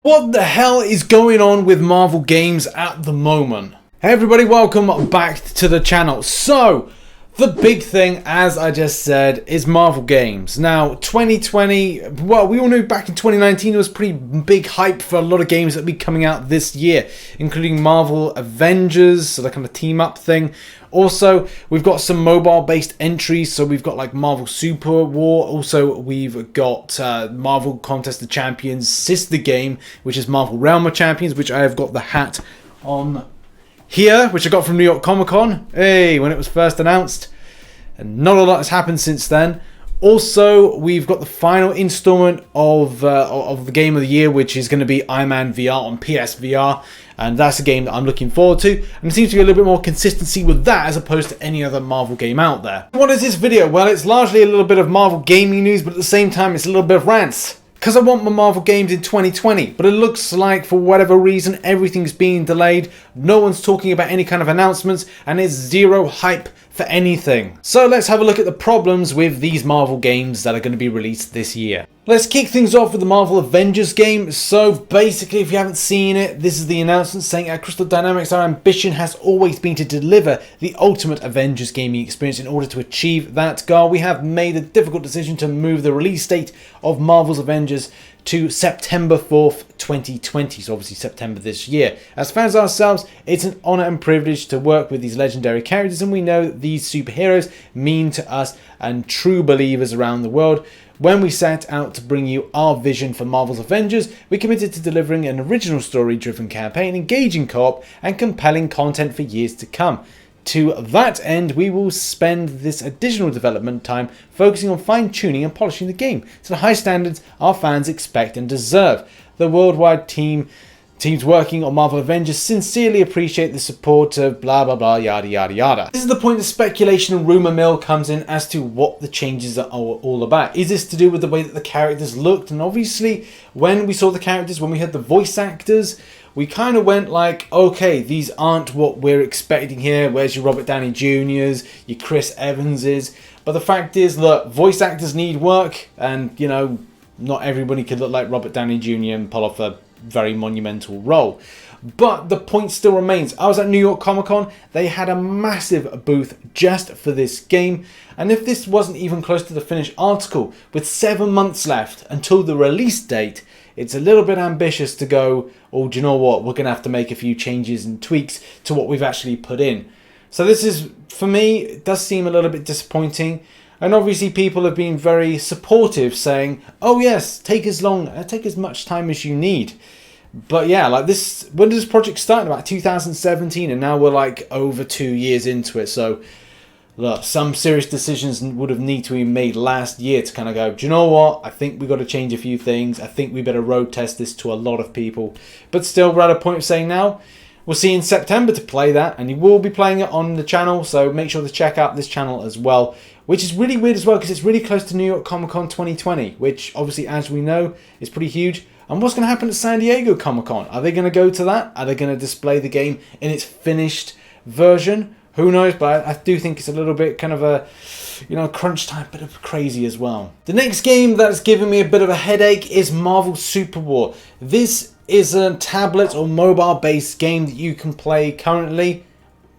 What the hell is going on with Marvel games at the moment? Hey everybody, welcome back to the channel. So, the big thing, as I just said, is Marvel games. Now, 2020, well, we all knew back in 2019 there was pretty big hype for a lot of games that would be coming out this year, including Marvel Avengers, so the kind of team up thing. Also, we've got some mobile-based entries, so we've got like Marvel Super War. Also, we've got Marvel Contest of Champions sister game, which is Marvel Realm of Champions, which I have got the hat on here, which I got from New York Comic Con, hey, when it was first announced. And not a lot has happened since then. Also, we've got the final installment of the game of the year, which is going to be Iron Man VR on PSVR. And that's a game that I'm looking forward to. And there seems to be a little bit more consistency with that as opposed to any other Marvel game out there. What is this video? Well, it's largely a little bit of Marvel gaming news, but at the same time, it's a little bit of rants. Because I want my Marvel games in 2020, but it looks like for whatever reason everything's being delayed, no one's talking about any kind of announcements, and there's zero hype for anything. So let's have a look at the problems with these Marvel games that are going to be released this year. Let's kick things off with the Marvel Avengers game. So basically, if you haven't seen it, this is the announcement saying at Crystal Dynamics, our ambition has always been to deliver the ultimate Avengers gaming experience. In order to achieve that goal, we have made the difficult decision to move the release date of Marvel's Avengers to September 4th, 2020, so obviously September this year. As fans ourselves, it's an honor and privilege to work with these legendary characters, and we know these superheroes mean to us and true believers around the world. When we set out to bring you our vision for Marvel's Avengers, we committed to delivering an original story-driven campaign, engaging co-op, and compelling content for years to come. To that end, we will spend this additional development time focusing on fine-tuning and polishing the game to the high standards our fans expect and deserve. The worldwide teams working on Marvel Avengers sincerely appreciate the support of blah blah blah yada yada yada. This is the point the speculation and rumour mill comes in as to what the changes are all about. Is this to do with the way that the characters looked? And obviously when we saw the characters, when we had the voice actors, we kind of went like, okay, these aren't what we're expecting here. Where's your Robert Downey Jr.'s, your Chris Evanses? But the fact is, look, voice actors need work, and, you know, not everybody could look like Robert Downey Jr. and pull off a very monumental role. But the point still remains. I was at New York Comic Con. They had a massive booth just for this game. And if this wasn't even close to the finished article, with 7 months left until the release date, it's a little bit ambitious to go, oh, do you know what? We're going to have to make a few changes and tweaks to what we've actually put in. So this is, for me, it does seem a little bit disappointing. And obviously people have been very supportive, saying, oh yes, take as much time as you need. But yeah, like this, when did this project start? About 2017, and now we're like over 2 years into it. So look, some serious decisions would have need to be made last year to kind of go, do you know what? I think we've got to change a few things. I think we better road test this to a lot of people. But still, we're at a point of saying now, we'll see in September to play that, and you will be playing it on the channel, so make sure to check out this channel as well, which is really weird as well because it's really close to New York Comic Con 2020, which obviously, as we know, is pretty huge. And what's going to happen at San Diego Comic Con? Are they going to go to that? Are they going to display the game in its finished version? Who knows, but I do think it's a little bit kind of a, you know, crunch time, bit of crazy as well. The next game that's given me a bit of a headache is Marvel Super War. This is a tablet or mobile based game that you can play currently.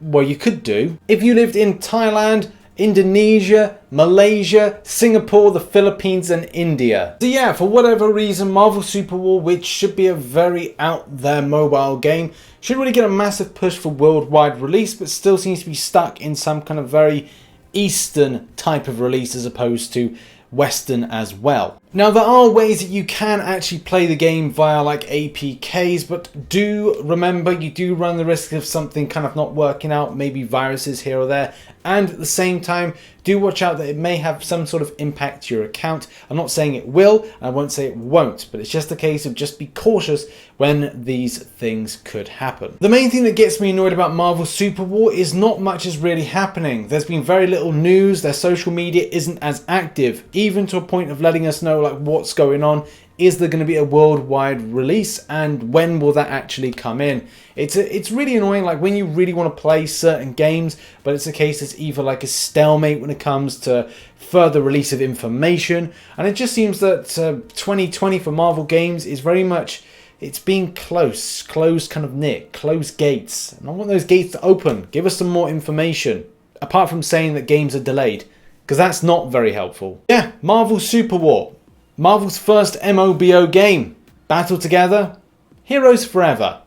Well, you could do if you lived in Thailand, Indonesia, Malaysia, Singapore, the Philippines and India. So yeah, for whatever reason, Marvel Super War, which should be a very out there mobile game, should really get a massive push for worldwide release, but still seems to be stuck in some kind of very Eastern type of release as opposed to Western as well. Now, there are ways that you can actually play the game via like APKs, but do remember you do run the risk of something kind of not working out, maybe viruses here or there, and at the same time do watch out that it may have some sort of impact to your account. I'm not saying it will, and I won't say it won't, but it's just a case of just be cautious when these things could happen. The main thing that gets me annoyed about Marvel Super War is not much is really happening. There's been very little news, their social media isn't as active, even to a point of letting us know like what's going on. Is there going to be a worldwide release, and when will that actually come in? It's really annoying, like when you really want to play certain games, but it's a case it's either like a stalemate when it comes to further release of information, and it just seems that 2020 for Marvel games is very much it's been closed kind of near, closed gates. And I want those gates to open. Give us some more information, apart from saying that games are delayed, because that's not very helpful. Yeah, Marvel Super War. Marvel's first MOBO game. Battle together, heroes forever.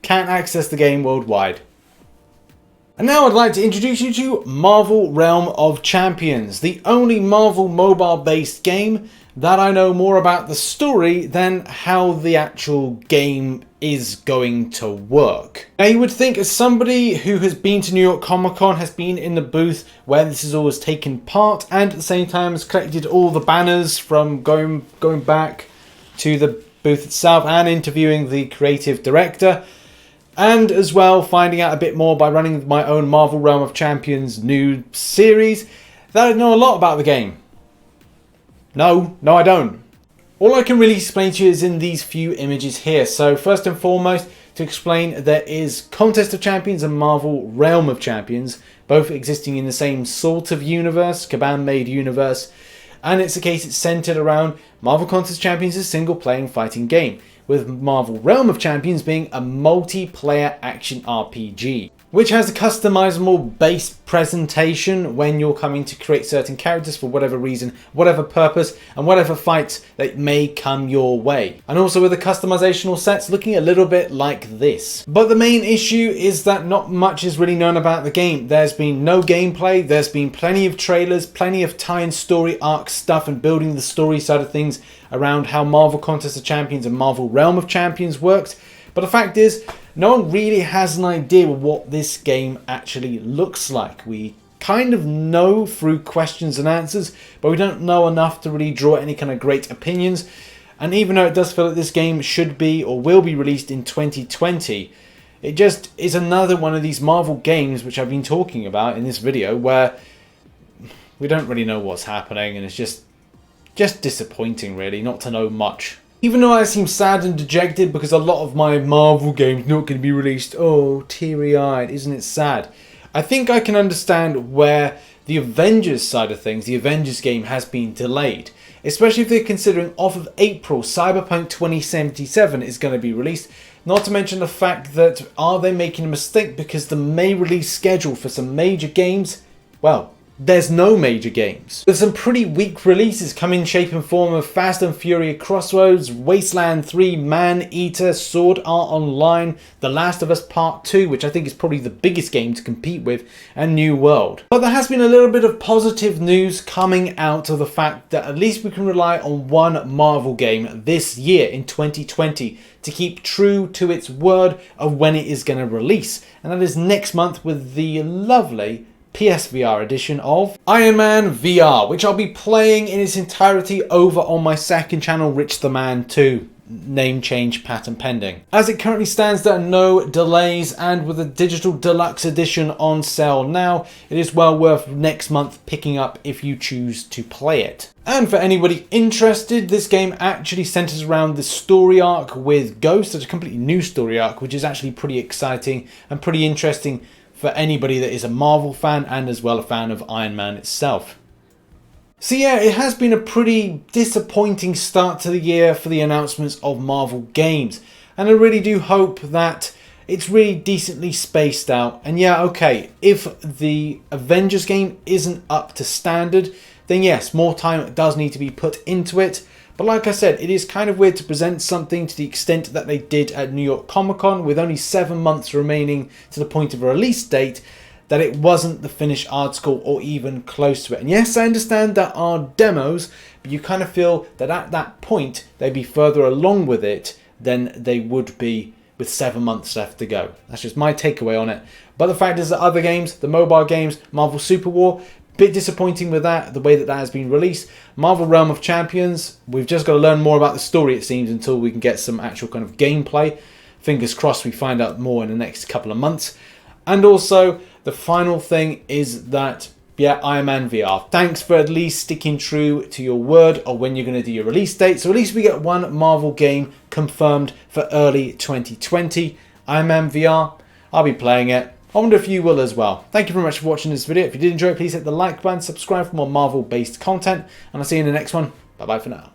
Can't access the game worldwide. And now I'd like to introduce you to Marvel Realm of Champions, the only Marvel mobile-based game that I know more about the story than how the actual game is going to work. Now you would think, as somebody who has been to New York Comic Con, has been in the booth where this has always taken part, and at the same time has collected all the banners from going back to the booth itself and interviewing the creative director, and as well finding out a bit more by running my own Marvel Realm of Champions new series, that I know a lot about the game. No, I don't. All I can really explain to you is in these few images here. So first and foremost, to explain, there is Contest of Champions and Marvel Realm of Champions, both existing in the same sort of universe, Caban-made universe, and it's centered around Marvel Contest of Champions, a single-player fighting game, with Marvel Realm of Champions being a multiplayer action RPG, which has a customizable base presentation when you're coming to create certain characters for whatever reason, whatever purpose, and whatever fights that may come your way. And also with the customizational sets looking a little bit like this. But the main issue is that not much is really known about the game. There's been no gameplay, there's been plenty of trailers, plenty of tie-in story arc stuff and building the story side of things around how Marvel Contest of Champions and Marvel Realm of Champions worked. But the fact is, no one really has an idea of what this game actually looks like. We kind of know through questions and answers, but we don't know enough to really draw any kind of great opinions. And even though it does feel that this game should be or will be released in 2020, it just is another one of these Marvel games which I've been talking about in this video where we don't really know what's happening, and it's just disappointing really not to know much. Even though I seem sad and dejected because a lot of my Marvel games not going to be released, oh, teary-eyed, isn't it sad? I think I can understand where the Avengers side of things, the Avengers game, has been delayed. Especially if they're considering off of April, Cyberpunk 2077 is going to be released. Not to mention the fact that, are they making a mistake because the May release schedule for some major games, well, there's no major games. There's some pretty weak releases coming in shape and form of Fast and Furious Crossroads, Wasteland 3, Man-Eater, Sword Art Online, The Last of Us Part 2, which I think is probably the biggest game to compete with, and New World. But there has been a little bit of positive news coming out of the fact that at least we can rely on one Marvel game this year in 2020 to keep true to its word of when it is going to release. And that is next month with the lovely PSVR edition of Iron Man VR, which I'll be playing in its entirety over on my second channel, RichTheMan 2. Name change patent pending. As it currently stands, there are no delays, and with a digital deluxe edition on sale now, it is well worth next month picking up if you choose to play it. And for anybody interested, this game actually centers around the story arc with Ghost. It's a completely new story arc, which is actually pretty exciting and pretty interesting for anybody that is a Marvel fan and as well a fan of Iron Man itself. So yeah, it has been a pretty disappointing start to the year for the announcements of Marvel games. And I really do hope that it's really decently spaced out. And yeah, okay, if the Avengers game isn't up to standard, then yes, more time does need to be put into it. But like I said, it is kind of weird to present something to the extent that they did at New York Comic Con with only 7 months remaining to the point of a release date, that it wasn't the finished article or even close to it. And yes, I understand there are demos, but you kind of feel that at that point they'd be further along with it than they would be with 7 months left to go. That's just my takeaway on it. But the fact is that other games, the mobile games, Marvel Super War, bit disappointing with that, the way that has been released. Marvel Realm of Champions, we've just got to learn more about the story, it seems, until we can get some actual kind of gameplay. Fingers crossed we find out more in the next couple of months. And also, the final thing is that, yeah, Iron Man VR. Thanks for at least sticking true to your word of when you're going to do your release date. So at least we get one Marvel game confirmed for early 2020. Iron Man VR, I'll be playing it. I wonder if you will as well. Thank you very much for watching this video. If you did enjoy it, please hit the like button, subscribe for more Marvel-based content, and I'll see you in the next one. Bye-bye for now.